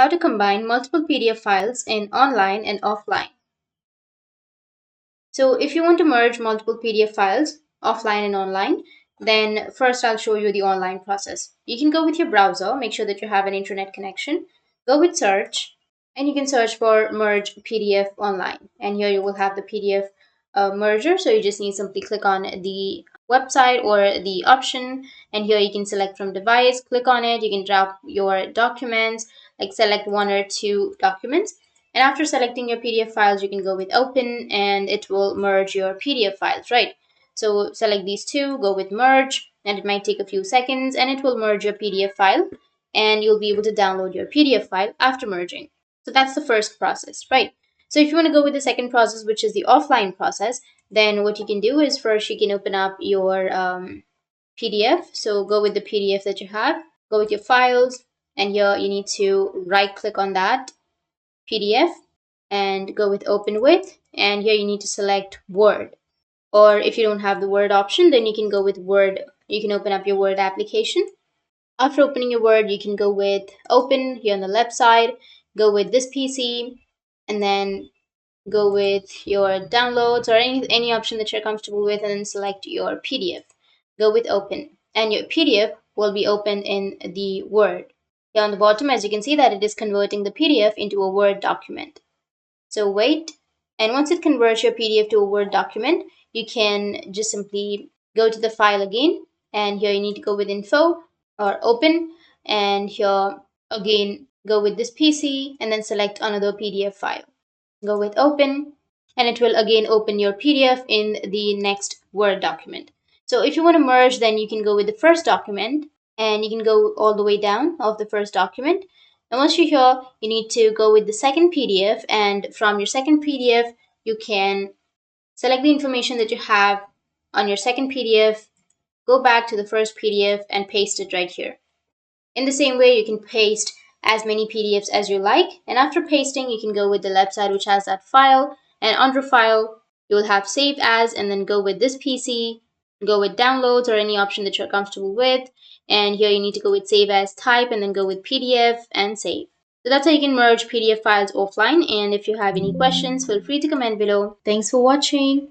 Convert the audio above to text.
how to combine multiple PDF files in online and offline. So if you want to merge multiple PDF files, offline and online, then first I'll show you the online process. You can go with your browser, make sure that you have an internet connection, go with search, and you can search for merge PDF online. And here you will have the PDF merger. So you just need to simply click on the website or the option, and here you can select from device, click on it, you can drop your documents, like select one or two documents. And after selecting your PDF files, you can go with open and it will merge your PDF files, right? So select these two, go with merge, and it might take a few seconds and it will merge your PDF file and you'll be able to download your PDF file after merging. So that's the first process, right? So if you want to go with the second process, which is the offline process, then what you can do is first you can open up your PDF. So go with the PDF that you have, go with your files, and here you need to right click on that PDF and go with open with, and here you need to select Word. Or if you don't have the Word option, then you can go with Word. You can open up your Word application. After opening your Word, you can go with open here on the left side, go with this PC, and then go with your downloads or any option that you're comfortable with, and then select your PDF. Go with open, and your PDF will be opened in the Word. Here on the bottom, as you can see, that it is converting the PDF into a Word document. So wait, and once it converts your PDF to a Word document, you can just simply go to the file again, and here you need to go with info or open, and here again go with this PC and then select another PDF file. Go with open, and it will again open your PDF in the next Word document. So if you want to merge, then you can go with the first document and you can go all the way down of the first document. And once you're here, you need to go with the second PDF, and from your second PDF, you can select the information that you have on your second PDF, go back to the first PDF and paste it right here. In the same way, you can paste as many PDFs as you like, and after pasting, you can go with the left side which has that file, and under file, you will have save as, and then go with this PC, go with downloads or any option that you're comfortable with, and here you need to go with save as type and then go with PDF and save. So that's how you can merge PDF files offline, and if you have any questions, feel free to comment below. Thanks for watching.